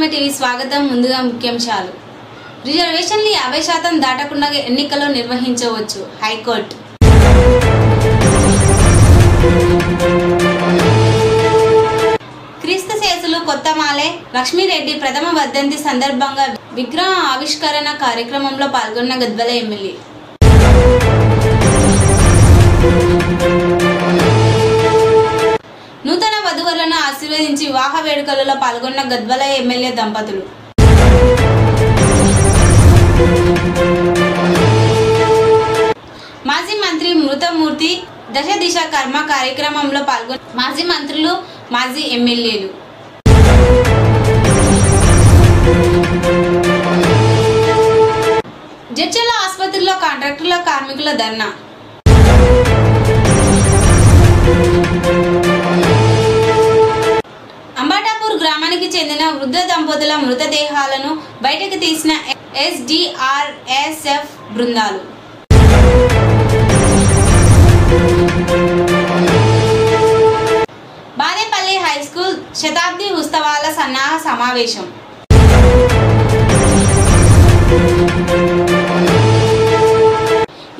మాతృభూమి టీవీ స్వాగతం. ముందుగా ముఖ్యాంశాలు. రిజర్వేషన్లు 50% దాటకుండా ఎన్నికలు నిర్వహించవచ్చు హైకోర్టు. క్రీస్తు శేషులు కొత్తమాలే లక్ష్మీరెడ్డి ప్రథమ వర్ధంతి సందర్భంగా విగ్రహ ఆవిష్కరణ కార్యక్రమంలో పాల్గొన్న గద్వాల ఎమ్మెల్యే. నూతన వధువులను ఆశీర్వదించి వివాహ వేడుకలలో పాల్గొన్న గద్వాల ఎమ్మెల్యే దంపతులు. మాజీ మంత్రి మృతమూర్తి దశ దిశ కర్మ కార్యక్రమంలో పాల్గొన్న మాజీ మంత్రులు, మాజీ ఎమ్మెల్యేలు. జడ్చర్ల ఆసుపత్రిలో కాంట్రాక్టుల కార్మికుల ధర్నా. అంబాటాపూర్ గ్రామానికి చెందిన వృద్ధ దంపతుల మృతదేహాలను బయటకు తీసిన SDRSF బృందాలు. బాదేపల్లి హైస్కూల్ శతాబ్ది ఉత్సవాల సన్నాహ సమావేశం.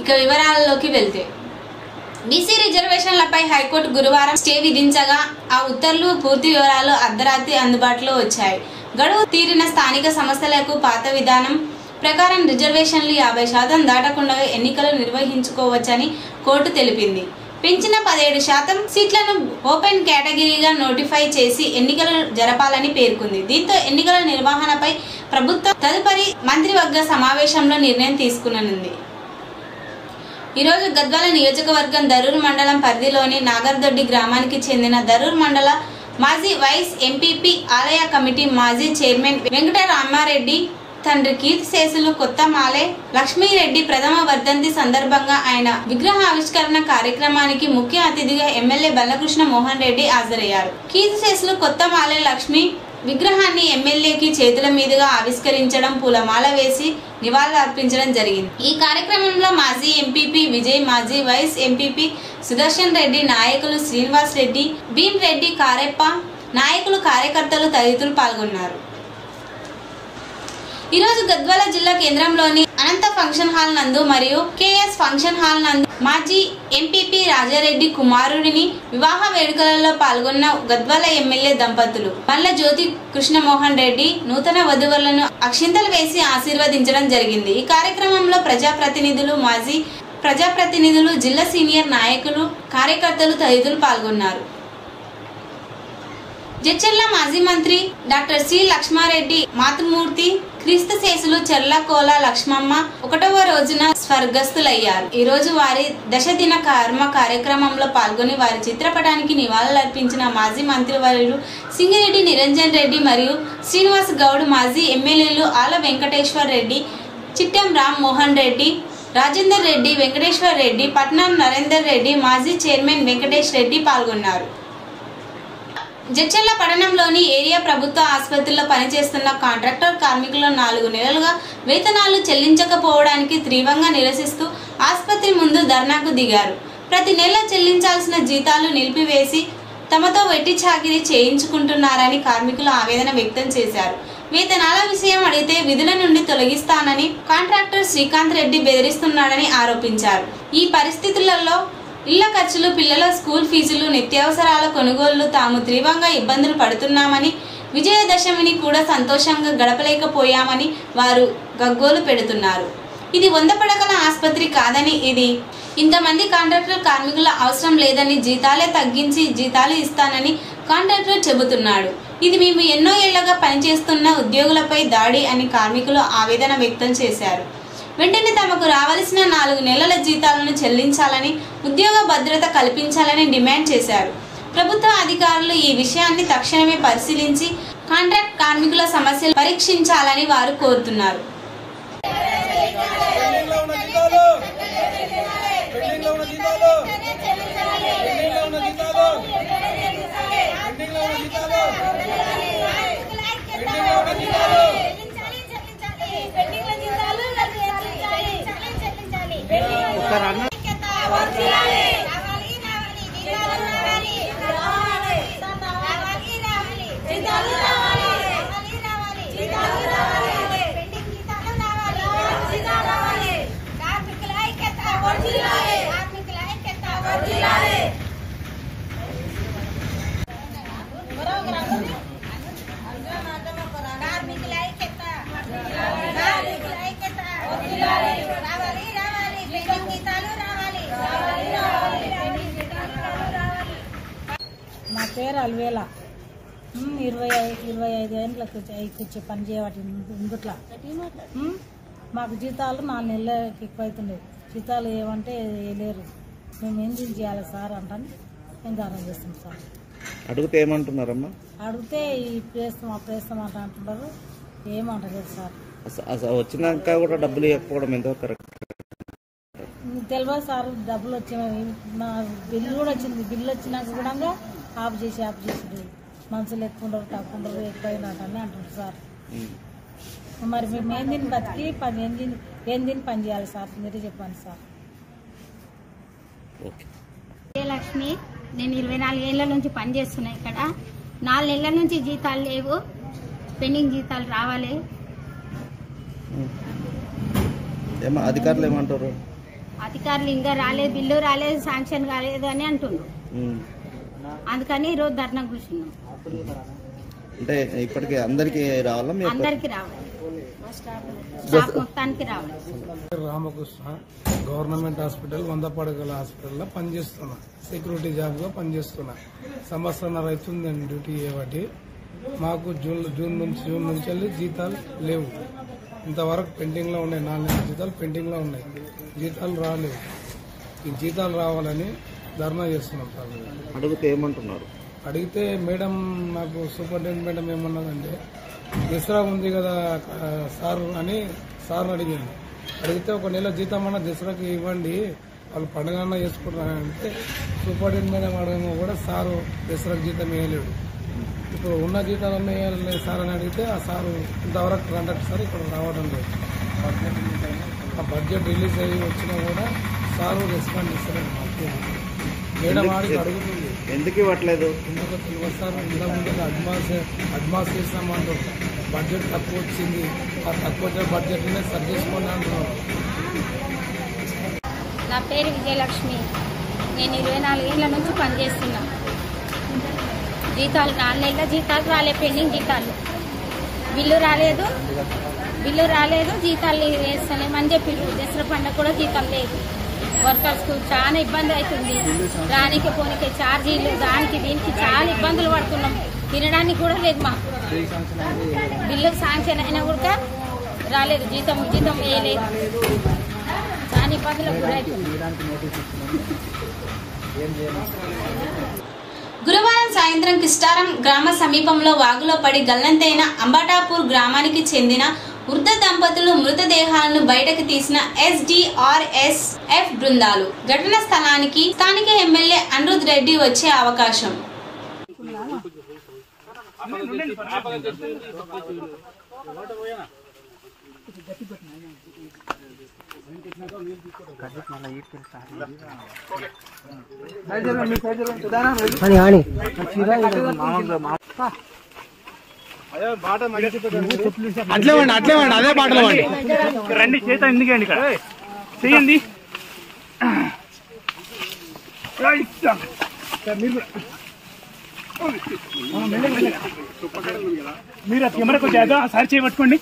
ఇక వివరాల్లోకి వెళ్తే, బీసీ రిజర్వేషన్లపై హైకోర్టు గురువారం స్టే విధించగా ఆ ఉత్తర్వులు పూర్తి వివరాలు అర్ధరాత్రి అందుబాటులో వచ్చాయి. గడువు తీరిన స్థానిక సంస్థలకు పాత విధానం ప్రకారం రిజర్వేషన్లు 50% దాటకుండా ఎన్నికలు నిర్వహించుకోవచ్చని కోర్టు తెలిపింది. పెంచిన 17% సీట్లను ఓపెన్ కేటగిరీగా నోటిఫై చేసి ఎన్నికలు జరపాలని పేర్కొంది. దీంతో ఎన్నికల నిర్వహణపై ప్రభుత్వం తదుపరి మంత్రివర్గ సమావేశంలో నిర్ణయం తీసుకుననుంది. ఈరోజు గద్వాల నియోజకవర్గం దరూర్ మండలం పరిధిలోని నాగర్దొడ్డి గ్రామానికి చెందిన దరూర్ మండల మాజీ వైస్ ఎంపీపీ ఆలయ కమిటీ మాజీ చైర్మన్ వెంకటరామారెడ్డి తండ్రి కీర్తిశేషులు కొత్తమాలే లక్ష్మీరెడ్డి ప్రథమ వర్ధంతి సందర్భంగా ఆయన విగ్రహ ఆవిష్కరణ కార్యక్రమానికి ముఖ్య అతిథిగా ఎమ్మెల్యే బలకృష్ణ మోహన్ రెడ్డి హాజరయ్యారు. కీర్తిశేషులు కొత్తమాలే లక్ష్మి విగ్రహాన్ని ఎమ్మెల్యేకి చేతుల మీదుగా ఆవిష్కరించడం, పూలమాల వేసి నివాళులు అర్పించడం జరిగింది. ఈ కార్యక్రమంలో మాజీ ఎంపీపీ విజయ్, మాజీ వైస్ ఎంపీపీ సుదర్శన్ రెడ్డి, నాయకులు శ్రీనివాస్ రెడ్డి, భీమ్ రెడ్డి, కారెప్ప నాయకులు, కార్యకర్తలు తదితరులు పాల్గొన్నారు. ఈరోజు గద్వాల జిల్లా కేంద్రంలోని అనంత ఫంక్షన్ హాల్ నందు మరియు KS ఫంక్షన్ హాల్ నందు మాజీ ఎంపీపీ రాజారెడ్డి కుమారుడిని వివాహ వేడుకలలో పాల్గొన్న గద్వాల ఎమ్మెల్యే దంపతులు మల్ల జ్యోతి కృష్ణమోహన్ రెడ్డి నూతన వధువులను అక్షింతలు వేసి ఆశీర్వదించడం జరిగింది. ఈ కార్యక్రమంలో ప్రజాప్రతినిధులు, మాజీ ప్రజాప్రతినిధులు, జిల్లా సీనియర్ నాయకులు, కార్యకర్తలు తదితరులు పాల్గొన్నారు. జడ్చర్ల మాజీ మంత్రి డాక్టర్ సి లక్ష్మారెడ్డి మాతృమూర్తి క్రీస్తు శేషులు చెర్లకోల లక్ష్మమ్మ 1వ రోజున స్వర్గస్థులయ్యారు. ఈ రోజు వారి దశదిన కర్మ కార్యక్రమంలో పాల్గొని వారి చిత్రపటానికి నివాళులర్పించిన మాజీ మంత్రివర్యులు సింగిరెడ్డి నిరంజన్ రెడ్డి మరియు శ్రీనివాస్ గౌడ్, మాజీ ఎమ్మెల్యేలు ఆల వెంకటేశ్వర్ రెడ్డి, చిట్టెం రామ్ మోహన్ రెడ్డి, రాజేందర్ రెడ్డి, వెంకటేశ్వర్ రెడ్డి, పట్నం నరేందర్ రెడ్డి, మాజీ చైర్మన్ వెంకటేష్ రెడ్డి పాల్గొన్నారు. జడ్చర్ల పట్టణంలోని ఏరియా ప్రభుత్వ ఆసుపత్రిలో పనిచేస్తున్న కాంట్రాక్టర్ కార్మికులు 4 నెలలుగా వేతనాలు చెల్లించకపోవడానికి తీవ్రంగా నిరసిస్తూ ఆసుపత్రి ముందు ధర్నాకు దిగారు. ప్రతి నెల చెల్లించాల్సిన జీతాలు నిలిపివేసి తమతో వెట్టి చాకిరీ చేయించుకుంటున్నారని కార్మికులు ఆవేదన వ్యక్తం చేశారు. వేతనాల విషయం అడిగితే విధుల నుండి తొలగిస్తానని కాంట్రాక్టర్ శ్రీకాంత్ రెడ్డి బెదిరిస్తున్నాడని ఆరోపించారు. ఈ పరిస్థితులలో ఇళ్ల ఖర్చులు, పిల్లల స్కూల్ ఫీజులు, నిత్యావసరాల కొనుగోళ్లు తాము తీవ్రంగా ఇబ్బందులు పడుతున్నామని, విజయదశమిని కూడా సంతోషంగా గడపలేకపోయామని వారు గగ్గోలు పెడుతున్నారు. ఇది 100 పడకల ఆసుపత్రి కాదని, ఇది ఇంతమంది కాంట్రాక్టర్ కార్మికుల అవసరం లేదని, జీతాలే తగ్గించి జీతాలు ఇస్తానని కాంట్రాక్టర్ చెబుతున్నాడు. ఇది మేము ఎన్నో ఏళ్లుగా పనిచేస్తున్న ఉద్యోగులపై దాడి అని కార్మికులు ఆవేదన వ్యక్తం చేశారు. వెంటనే తమకు రావాల్సిన 4 నెలల జీతాలను చెల్లించాలని, ఉద్యోగ భద్రత కల్పించాలని డిమాండ్ చేశారు. ప్రభుత్వ అధికారులు ఈ విషయాన్ని తక్షణమే పరిశీలించి కాంట్రాక్ట్ కార్మికుల సమస్యలు పరీక్షించాలని వారు కోరుతున్నారు. పేరు అల్వేల 25 ఏళ్ళకి కూర్చో పని చేయబట్టి ఇందుట్లా మాకు జీతాలు 4 నెలలకి ఎక్కువ అవుతుండే జీతాలు ఏమంటే లేరు మేము ఏం చేయాలి సార్ అంటాను మేము దానం చేస్తాం సార్. అడిగితే ఏమంటున్నారమ్మా? అడిగితే అప్రేస్తాం అంటున్నారు ఏమంటలేదు సార్. వచ్చినాక కూడా డబ్బులు ఇవ్వకపోవడం ఎంతో కరెక్ట్ తెలియదు సార్. డబ్బులు వచ్చినాయి నా బిల్లు కూడా వచ్చింది. బిల్లు వచ్చినాక కూడా ఆఫ్ చేసి మనుషులు ఎక్కువ తక్కువ ఎక్కువైనట్టని అంటున్నారు సార్. మరి మేము ఏం తిని బతికి ఏం తిని పని చేయాలి సార్ మీరే చెప్పండి సార్. లక్ష్మి, నేను 24 ఏళ్ల నుంచి పనిచేస్తున్నా. ఇక్కడ 4 నెలల నుంచి జీతాలు లేవు, పెండింగ్ జీతాలు రావాలి. అధికారులు ఏమంటారు? అధికారులు ఇంకా రాలేదు, బిల్లు రాలేదు, శాంక్షన్ కాలేదు అని అంటున్నారు. అందుకని ఈరోజు ధర్నా కూర్చున్నాం. అంటే ఇప్పటికి అందరికి రావాలా? అందరికి రావాలి, స్టాఫ్ మొత్తానికి రావాలి. రామకృష్ణ, గవర్నమెంట్ హాస్పిటల్ 100 పడకల హాస్పిటల్లో పనిచేస్తున్నా. సెక్యూరిటీ జాబ్ గా పనిచేస్తున్నా. సంవత్సరంన్నర అవుతుందండి డ్యూటీ చేయబట్టి. మాకు జూన్ నుంచి వెళ్ళి జీతాలు లేవు. ఇంతవరకు పెండింగ్ లో ఉన్నాయి. 4 నెలల జీతాలు పెండింగ్ లో ఉన్నాయి. జీతాలు రాలేవు. ఈ జీతాలు రావాలని ధర్నా చేస్తున్నాం సార్. అడిగితే ఏమంటున్నారు? అడిగితే మేడం, నాకు సూపరింటెండెంట్ మేడం ఏమన్నదంటే దసరా ఉంది కదా సార్ అని సార్ అడిగింది. అడిగితే 1 నెల జీతం అన్న దసరాకి ఇవ్వండి, వాళ్ళు పండుగ చేసుకుంటారంటే సూపరింటెండెంట్ మేడం అడగగా కూడా సారు దసరాకి జీతం వేయలేడు. ఇప్పుడు ఉన్న జీతాలన్నీ వేయాలి సార్ అని అడిగితే ఆ సారు ఇంతవరకు కాంటాక్ట్ సార్ ఇక్కడ రావడం లేదు. ఆ బడ్జెట్ రిలీజ్ అయ్యి వచ్చినా కూడా సారు రెస్పాండ్ ఇస్తారండి. మాకు మేడం ఆడికి అడుగుతుంది ఎందుకు ఇవ్వట్లేదు? ఎందుకు తెలియదు సార్. ఇంతకుముందు అడ్వాన్స్ చేస్తామంటారు. బడ్జెట్ తక్కువ వచ్చింది, ఆ తక్కువ వచ్చిన బడ్జెట్నే సరి చేసుకోండి అంటున్నారు. నా పేరు విజయలక్ష్మి. నేను 24 ఏళ్ల నుంచి పనిచేస్తున్నా. జీతాలు 4 నెలల జీతాలు రాలేదు, పెండింగ్ జీతాలు. బిల్లు రాలేదు, జీతాలు వేస్తలేమని చెప్పారు. దసరా పండుగ కూడా జీతాలు లేదు. వర్కర్స్ కు చాలా ఇబ్బంది అవుతుంది. రానికి పోనీకి ఛార్జీలు, దానికి దీనికి చాలా ఇబ్బందులు పడుతున్నాం. తినడానికి కూడా లేదు మాకు. బిల్లు శాంక్షన్ అయినా కూడా రాలేదు, జీతం వేయలేదు. చాలా ఇబ్బందులకు కూడా అవుతుంది. గురువారం సాయంత్రం కిస్టారం గ్రామ సమీపంలో వాగులో పడి గల్లంతైన అంబటాపూర్ గ్రామానికి చెందిన వృద్ధ దంపతులు మృతదేహాలను బయటకు తీసిన SDRSF బృందాలు. ఘటన స్థలానికి స్థానిక ఎమ్మెల్యే అనిరుద్ రెడ్డి వచ్చే అవకాశం. అట్లేవండి అదే బాటలో రండి. చేత ఎందుకండి ఇక్కడ చెయ్యండి. మీరు కెమెరా కొంచెం సారి చేయబట్టుకోండి.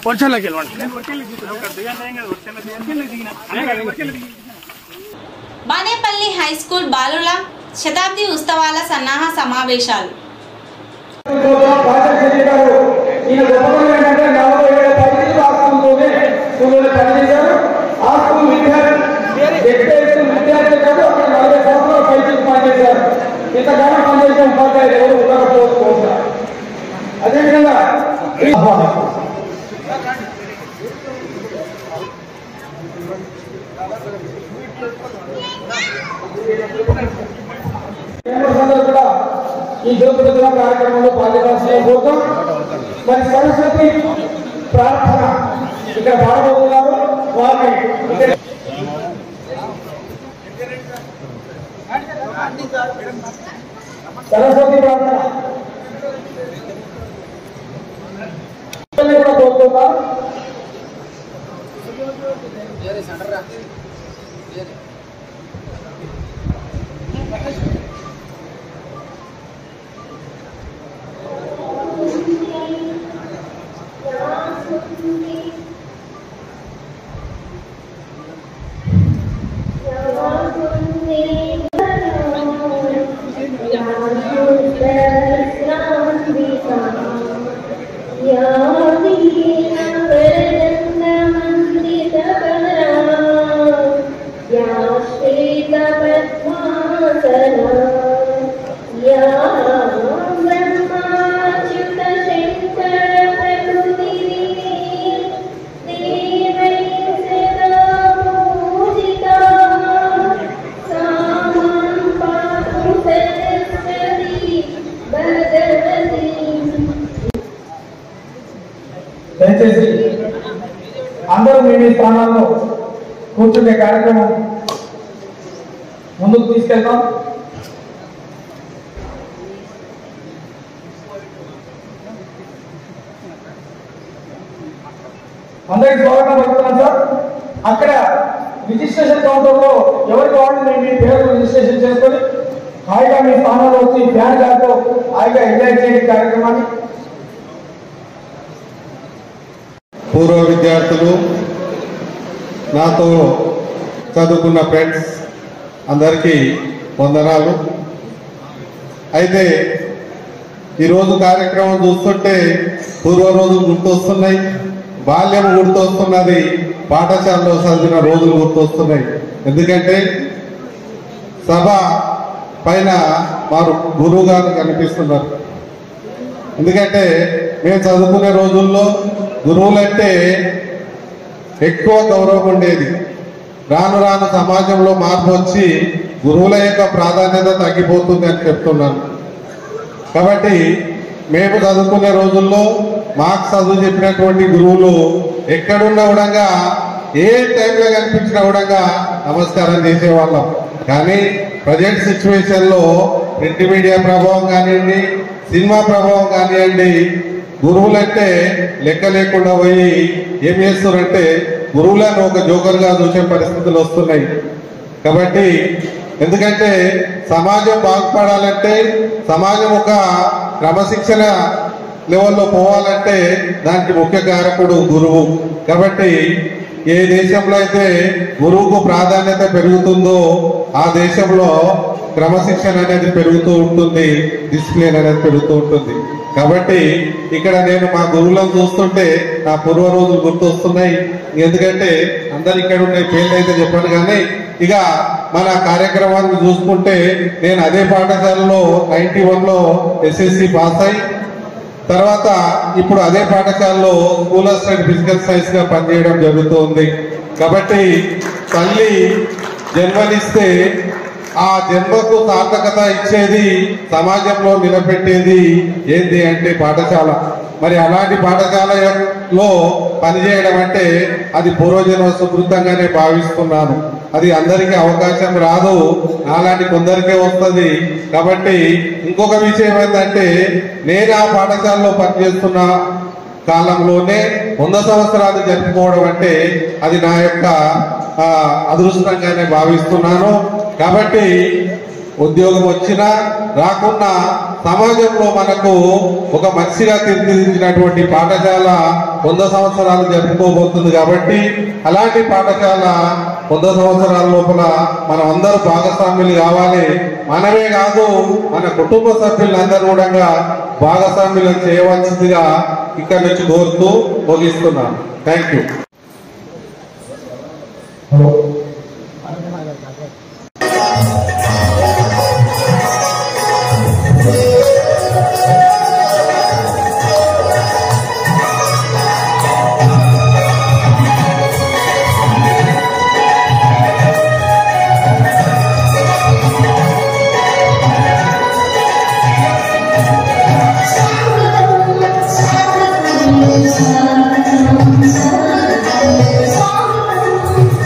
వర్షంలోకి బానేపల్లి హై స్కూల్ బాలుల శతాబ్ది ఉత్సవాల సన్నాహ సమావేశాలు. అదేవిధంగా కూడా ఈ జ్యోతిర్గ కార్యక్రమంలో పాల్గొనాల్సిన కోసం మరి సరస్వతి ప్రార్థన ఇక్కడ పాడబోతున్నారు. వారిని సరస్వతి ప్రార్థన కూడా కోరుతున్నారు. అందరూ మీ మీ స్థానాల్లో కూర్చునే కార్యక్రమం ముందుకు తీసుకెళ్తాం. అందరికి స్వాగతం పలుకుతున్నాం సార్. అక్కడ రిజిస్ట్రేషన్ కౌంటర్ లో ఎవరికి వాళ్ళు మీ పేరు రిజిస్ట్రేషన్ చేసుకొని హాయిగా మీ స్థానంలో వచ్చి ఫ్యాన్ గారితో హాయిగా ఎంజాయ్ చేయని కార్యక్రమాన్ని. పూర్వ విద్యార్థులు, నాతో చదువుకున్న ఫ్రెండ్స్ అందరికీ వందనాలు. అయితే ఈరోజు కార్యక్రమం చూస్తుంటే పూర్వ రోజులు గుర్తొస్తున్నాయి, బాల్యం గుర్తొస్తున్నది, పాఠశాలలో చదివిన రోజులు గుర్తొస్తున్నాయి. ఎందుకంటే సభ పైన వారు గురువు గారు కనిపిస్తున్నారు. ఎందుకంటే మేము చదువుకునే రోజుల్లో గురువులంటే ఎక్కువ గౌరవం ఉండేది. రాను రాను సమాజంలో మార్పు వచ్చి గురువుల యొక్క ప్రాధాన్యత తగ్గిపోతుంది అని చెప్తున్నాను. కాబట్టి మేము చదువుకునే రోజుల్లో మాకు చదువు చెప్పినటువంటి గురువులు ఎక్కడున్నా కూడా ఏ టైంలో కనిపించినా కూడా నమస్కారం చేసేవాళ్ళం. కానీ ప్రజెంట్ సిచ్యువేషన్ లో ప్రింట్ మీడియా ప్రభావం కానివ్వండి, సినిమా ప్రభావం కానివ్వండి, గురువులంటే లెక్క లేకుండా పోయి ఏం చేస్తున్నారంటే గురువులను ఒక జోకర్ గా చూసే పరిస్థితులు వస్తున్నాయి. కాబట్టి ఎందుకంటే సమాజం బాగుపడాలంటే, సమాజం ఒక క్రమశిక్షణ లెవెల్లో పోవాలంటే దానికి ముఖ్య కారకుడు గురువు. కాబట్టి ఏ దేశంలో అయితే గురువుకు ప్రాధాన్యత పెరుగుతుందో ఆ దేశంలో క్రమశిక్షణ అనేది పెరుగుతూ ఉంటుంది, డిసిప్లిన్ అనేది పెరుగుతూ ఉంటుంది. కాబట్టి ఇక్కడ నేను మా గురువులను చూస్తుంటే నా పూర్వ రోజులు గుర్తొస్తున్నాయి. ఎందుకంటే అందరు ఇక్కడ ఉండే పేర్లు అయితే చెప్పాను, కానీ ఇక మన కార్యక్రమాన్ని చూసుకుంటే నేను అదే పాఠశాలలో 91 లో SSC పాస్ అయి తర్వాత ఇప్పుడు అదే పాఠశాలలో స్కూల్ అసిస్టెంట్ ఫిజికల్ సైన్స్ గా పనిచేయడం జరుగుతుంది. కాబట్టి తల్లి జన్మనిస్తే ఆ జన్మకు సార్థకత ఇచ్చేది, సమాజంలో నిలబెట్టేది ఏంటి అంటే పాఠశాల. మరి అలాంటి పాఠశాలలో పనిచేయడం అంటే అది పూర్వజన్మ సుకృతంగానే భావిస్తున్నాను. అది అందరికీ అవకాశం రాదు, అలాంటి కొందరికే వస్తుంది. కాబట్టి ఇంకొక విషయం ఏంటంటే నేను ఆ పాఠశాలలో పనిచేస్తున్న కాలంలోనే 100 సంవత్సరాలు జరుపుకోవడం అంటే అది నా యొక్క అదృష్టంగానే భావిస్తున్నాను. కాబట్టి ఉద్యోగం వచ్చినా రాకున్నా సమాజంలో మనకు ఒక మనిషిగా తీర్చిదిద్దినటువంటి పాఠశాల 100 సంవత్సరాలు జరుపుకోబోతుంది. కాబట్టి అలాంటి పాఠశాల 100 సంవత్సరాల లోపల మనం అందరూ భాగస్వాములు కావాలి. మనమే కాదు, మన కుటుంబ సభ్యులందరూ కూడా భాగస్వాములు చేయవలసిందిగా ఇక్కడ నుంచి కోరుతూ ముగిస్తున్నాను. Thank you.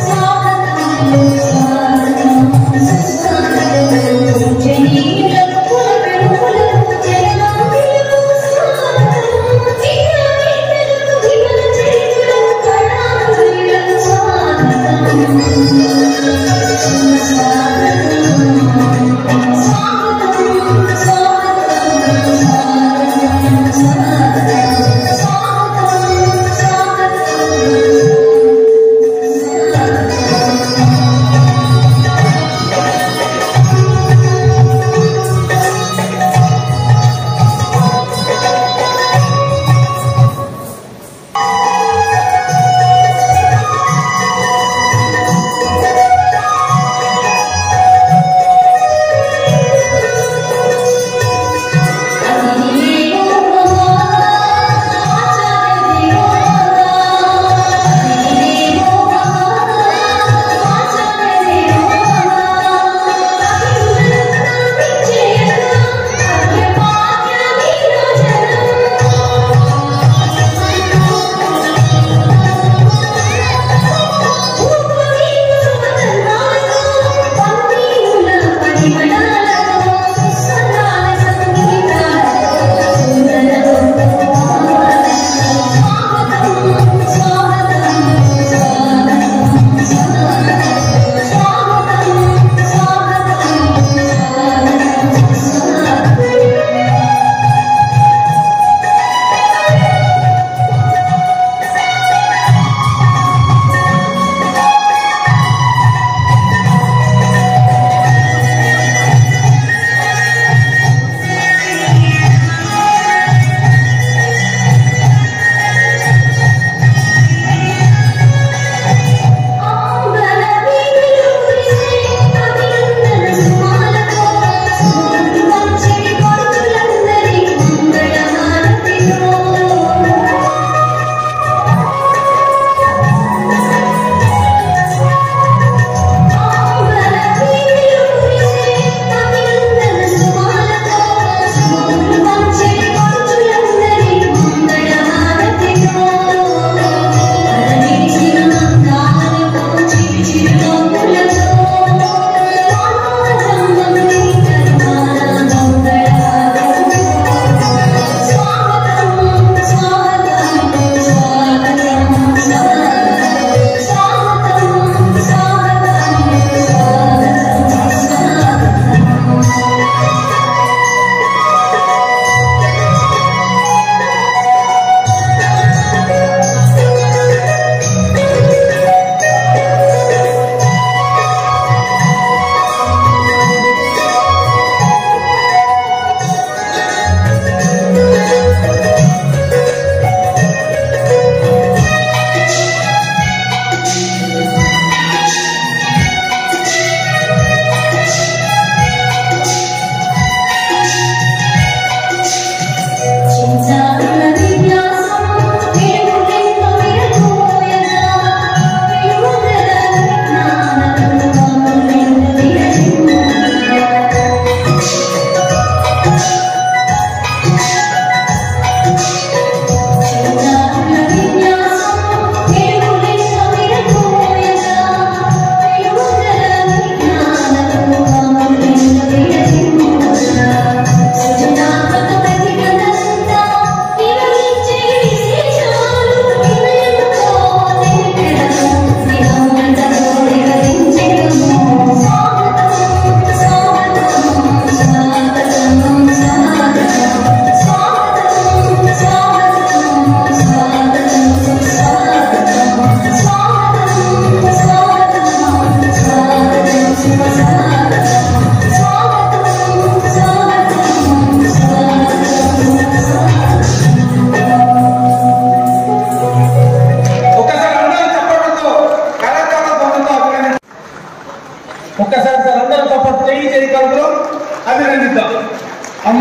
Swagam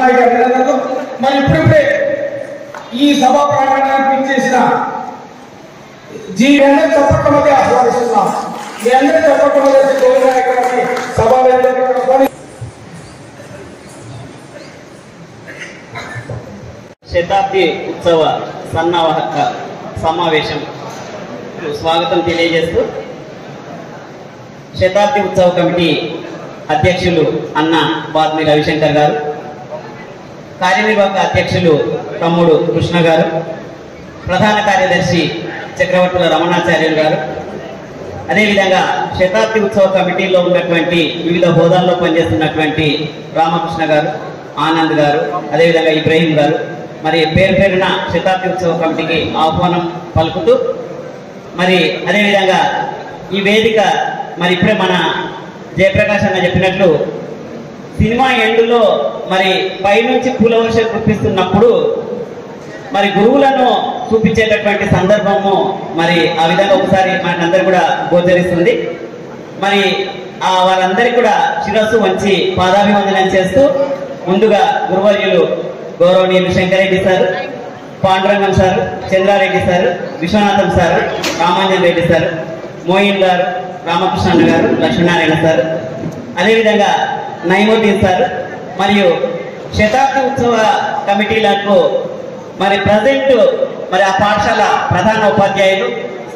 అమ్మాయికి అభినందనలు. మరి ఇప్పుడిప్పుడే ఈ సభా ప్రాంగణానికి ఇచ్చేసిన అందరూ చప్పట్ల మధ్య ఆహ్వానిస్తున్నాం. మీ అందరూ చప్పట్ల మధ్య గౌరవ నాయకులని సభా వేదికగా శతాబ్ది ఉత్సవ సన్నాహక సమావేశం స్వాగతం తెలియజేస్తూ శతాబ్ది ఉత్సవ కమిటీ అధ్యక్షులు అన్న బాద్మి రవిశంకర్ గారు, కార్యనిర్వాహక అధ్యక్షులు తమ్ముడు కృష్ణ గారు, ప్రధాన కార్యదర్శి చక్రవర్తుల రమణాచార్యులు గారు, అదేవిధంగా శతాబ్ది ఉత్సవ కమిటీలో ఉన్నటువంటి వివిధ హోదాల్లో పనిచేస్తున్నటువంటి రామకృష్ణ గారు, ఆనంద్ గారు, అదేవిధంగా ఇబ్రహీం గారు, మరి పేరు పేరున శతాబ్ది ఉత్సవ కమిటీకి ఆహ్వానం పలుకుతూ మరి అదేవిధంగా ఈ వేదిక మరి ఇప్పుడే మన జయప్రకాష్ అన్న చెప్పినట్లు సినిమా ఎండులో మరి పైనుంచి పూలవర్షం కురిపిస్తున్నప్పుడు మరి గురువులను చూపించేటటువంటి సందర్భము మరి ఆ విధంగా ఒకసారి మనకందరూ కూడా గోచరిస్తుంది. మరి వారందరికీ కూడా శిరస్సు వంచి పాదాభివందనం చేస్తూ ముందుగా గురువర్యులు గౌరవనీయులు Shankar Reddy sir, Pandurangam sir, Chandra Reddy sir, Vishwanatham sir, Ramanjan Reddy sir, Moin garu, Ramakrishna గారు, లక్ష్మీనారాయణ సార్, అదేవిధంగా నైముద్దీన్ సార్ మరియు శతాబ్ది ఉత్సవ కమిటీలకు మరి ప్రజెంట్ మరి ఆ పాఠశాల ప్రధాన ఉపాధ్యాయులు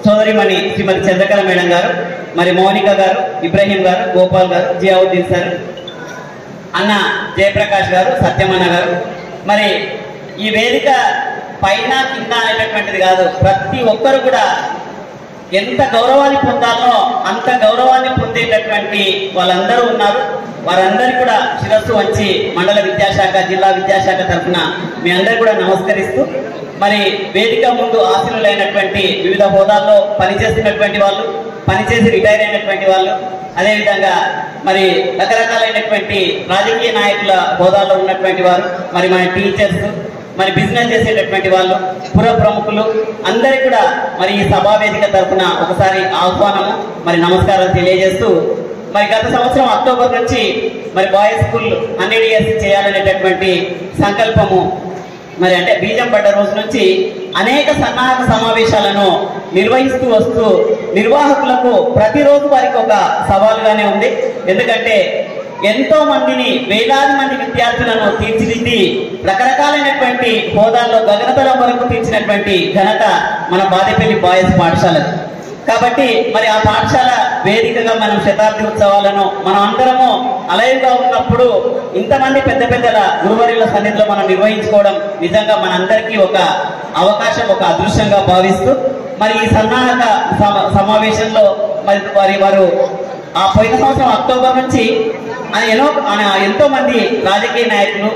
సోదరిమణి శ్రీమతి చంద్రకళ మేడం గారు, మరి మౌనిక గారు, ఇబ్రహీం గారు, గోపాల్ గారు, జియావుద్దీన్ సార్, అన్న జయప్రకాష్ గారు, సత్యమన్న గారు. మరి ఈ వేదిక పైన కింద అనేటటువంటిది కాదు, ప్రతి ఒక్కరు కూడా ఎంత గౌరవాన్ని పొందాలో అంత గౌరవాన్ని పొందేటటువంటి వాళ్ళందరూ ఉన్నారు. వారందరూ కూడా శిరస్సు వంచి మండల విద్యాశాఖ, జిల్లా విద్యాశాఖ తరఫున మీ అందరూ కూడా నమస్కరిస్తూ మరి వేదిక ముందు ఆశీనులైనటువంటి వివిధ హోదాల్లో పనిచేస్తున్నటువంటి వాళ్ళు, పనిచేసి రిటైర్ అయినటువంటి వాళ్ళు, అదేవిధంగా మరి రకరకాలైనటువంటి రాజకీయ నాయకుల హోదాల్లో ఉన్నటువంటి వారు, మరి మన టీచర్స్, మరి బిజినెస్ చేసేటటువంటి వాళ్ళు, పుర ప్రముఖులు అందరికీ కూడా మరి ఈ సభా వేదిక తరఫున ఒకసారి ఆహ్వానము మరి నమస్కారాలు తెలియజేస్తూ మరి గత సంవత్సరం అక్టోబర్ నుంచి మరి బాయ్స్ స్కూల్ 100 years చేయాలనేటటువంటి సంకల్పము మరి అంటే బీజం పడ్డ రోజు నుంచి అనేక సన్నాహక సమావేశాలను నిర్వహిస్తూ వస్తూ నిర్వాహకులకు ప్రతిరోజు వారికి ఒక సవాలుగానే ఉంది. ఎందుకంటే ఎంతో మందిని, వేలాది మంది విద్యార్థులను తీర్చిదిద్ది రకరకాలైనటువంటి హోదాల్లో గగనతలం వరకు తీర్చినటువంటి ఘనత మన బాదేపల్లి బాయ్స్ పాఠశాలది. కాబట్టి మరి ఆ పాఠశాల వేదికగా మనం శతాబ్ది ఉత్సవాలను మనం అందరము అలైవ్గా ఉన్నప్పుడు ఇంతమంది పెద్ద పెద్దల గురువర్యుల సన్నిధిలో మనం నిర్వహించుకోవడం నిజంగా మనందరికీ ఒక అవకాశం, ఒక అదృష్టంగా భావిస్తూ మరి ఈ సన్నాహక సమావేశంలో మరి వారు ఆ పోయిన సంవత్సరం అక్టోబర్ నుంచి ఎంతో మంది రాజకీయ నాయకులు,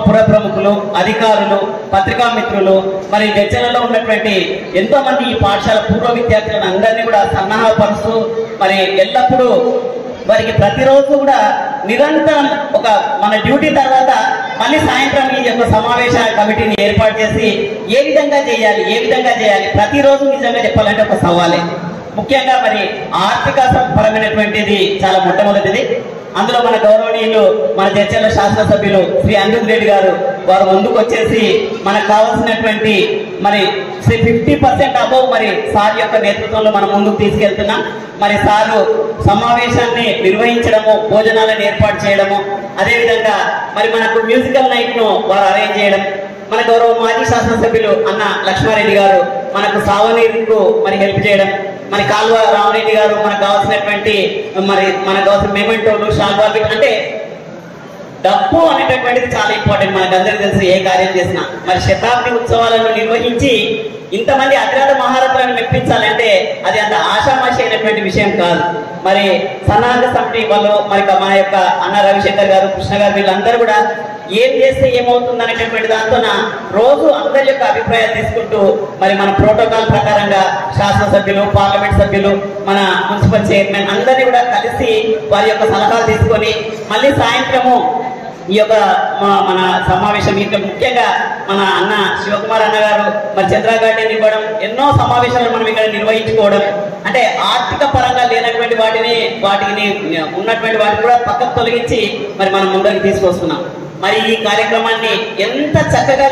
పుర ప్రముఖులు, అధికారులు, పత్రికా మిత్రులు, మరి చర్చలలో ఉన్నటువంటి ఎంతో మంది ఈ పాఠశాల పూర్వ విద్యార్థులను అందరినీ కూడా సన్నాహపరుస్తూ మరి ఎల్లప్పుడూ వారికి ప్రతిరోజు కూడా నిరంతరం ఒక మన డ్యూటీ తర్వాత మళ్ళీ సాయంత్రం ఈ యొక్క సమావేశ కమిటీని ఏర్పాటు చేసి ఏ విధంగా చేయాలి ప్రతిరోజు నిజంగా చెప్పాలంటే ఒక సవాలే. ముఖ్యంగా మరి ఆర్థిక పరమైనటువంటిది చాలా మొట్టమొదటిది. అందులో మన గౌరవనీయులు, మన చర్చల శాసనసభ్యులు శ్రీ అనిరుద్ రెడ్డి గారు వారు ముందుకు వచ్చేసి మనకు కావాల్సినటువంటి మరి 50% అబౌవ్ మరి సార్ యొక్క నేతృత్వంలో మనం ముందుకు తీసుకెళ్తున్నాం. మరి సారు సమావేశాన్ని నిర్వహించడము, భోజనాలను ఏర్పాటు చేయడము, అదేవిధంగా మరి మనకు మ్యూజికల్ నైట్ ను వారు అరేంజ్ చేయడం, మన గౌరవ మాజీ శాసనసభ్యులు అన్న లక్ష్మారెడ్డి గారు మనకు సాగునీరుకు మరి హెల్ప్ చేయడం, మరి కాల్వ రామరెడ్డి గారు మనకు కావాల్సినటువంటి మరి మనకు కావాల్సిన మెమెంటోలు, షాల్వాలు, అంటే డబ్బు అనేటటువంటిది చాలా ఇంపార్టెంట్. మనకు అందరికీ తెలుసు ఏ కార్యం చేసినా. మరి శతాబ్ది ఉత్సవాలను నిర్వహించి ఇంతమంది అతిరథ మహారథులను మెప్పించాలంటే అది అంత ఆషామాషి అయినటువంటి విషయం కాదు. మరి సన్నాహక కమిటీ వాళ్ళు, మరి మా యొక్క అన్న రవిశంకర్ గారు, కృష్ణ గారు, వీళ్ళందరూ కూడా ఏం చేస్తే ఏమవుతుంది అనేటటువంటి దాంతో రోజు అందరి యొక్క అభిప్రాయాలు తీసుకుంటూ మరి మన ప్రోటోకాల్ ప్రకారంగా శాసనసభ్యులు, పార్లమెంట్ సభ్యులు, మన మున్సిపల్ చైర్మన్ అందరినీ కూడా కలిసి వారి యొక్క సలహాలు తీసుకొని మళ్ళీ సాయంత్రము ఈ యొక్క మన సమావేశం ఇంకా ముఖ్యంగా మన అన్న శివకుమార్ అన్న గారు మరి చంద్ర గార్డెన్ ఇవ్వడం, ఎన్నో సమావేశాలు మనం ఇక్కడ నిర్వహించుకోవడం, అంటే ఆర్థిక పరంగా లేనటువంటి వాటిని ఉన్నటువంటి వాటిని కూడా పక్కకు తొలగించి మరి మనం ముందరికి తీసుకొస్తున్నాం. మరి ఈ కార్యక్రమాన్ని ఎంత చక్కగా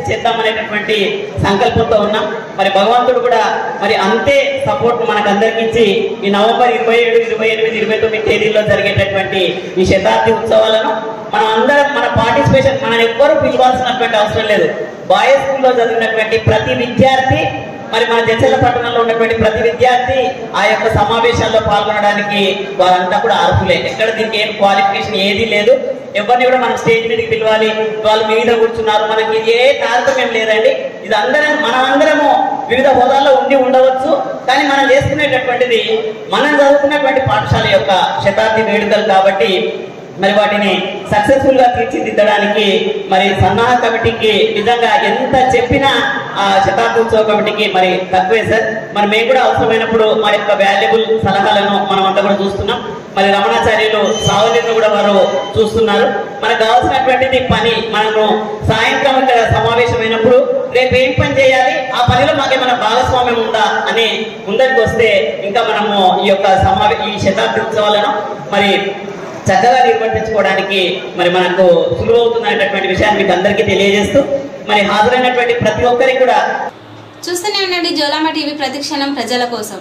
చేద్దామనేటటువంటి సంకల్పంతో ఉన్నాం. మరి భగవంతుడు కూడా మరి అంతే సపోర్ట్ మనకందరికి ఇచ్చి ఈ నవంబర్ 27, 28, 29 తేదీల్లో జరిగేటటువంటి ఈ శతాబ్ది ఉత్సవాలను మనం అందరం మన పార్టిసిపేషన్ మనం ఎవ్వరూ పిలవాల్సినటువంటి అవసరం లేదు. బాయ్స్ స్కూల్లో చదివినటువంటి ప్రతి విద్యార్థి మరి మన జడ్చర్ల పట్టణంలో ఉన్నటువంటి ప్రతి విద్యార్థి ఆ యొక్క సమావేశాల్లో పాల్గొనడానికి వారంతా కూడా అర్హులే. ఎక్కడ దీనికి ఏం క్వాలిఫికేషన్ ఏదీ లేదు. ఎవరిని కూడా మనం స్టేజ్ మీదకి పిలవాలి, వాళ్ళు మీద కూర్చున్నారు, మనకి ఏ తారతమ్యం లేదండి. ఇది మనమందరము వివిధ హోదాల్లో ఉండవచ్చు. కానీ మనం చేసుకునేటటువంటిది మనం చదువుకున్నటువంటి పాఠశాల యొక్క శతాబ్ది వేడుకలు కాబట్టి మరి వాటిని సక్సెస్ఫుల్ గా తీర్చిదిద్దడానికి మరి సన్నాహ కమిటీకి నిజంగా ఎంత చెప్పినా ఆ శతాబ్దోత్సవ కమిటీకి మరి తక్కువే సార్. మరి మేము కూడా అవసరమైనప్పుడు మా యొక్క వాల్యుబుల్ సలహాలను మనం అంతా కూడా చూస్తున్నాం. మరి రమణాచార్యులు సావలిని కూడా వారు చూస్తున్నారు. మనకు కావాల్సినటువంటిది పని. మనము సాయంత్రం ఇక్కడ సమావేశమైనప్పుడు రేపు ఏం పని చేయాలి, ఆ పనిలో మాకేమైనా భాగస్వామ్యం ఉందా అని ముందరికి వస్తే ఇంకా మనము ఈ యొక్క ఈ శతాబ్ది ఉత్సవాలను మరి చక్కగా నిర్వర్తించుకోవడానికి మరి మనకు సులువవుతున్నటువంటి విషయాన్ని మీకు అందరికీ తెలియజేస్తూ మరి హాజరైనటువంటి ప్రతి ఒక్కరికి కూడా చూస్తూనే ఉండండి జోలామా టీవీ, ప్రతిక్షణం ప్రజల కోసం.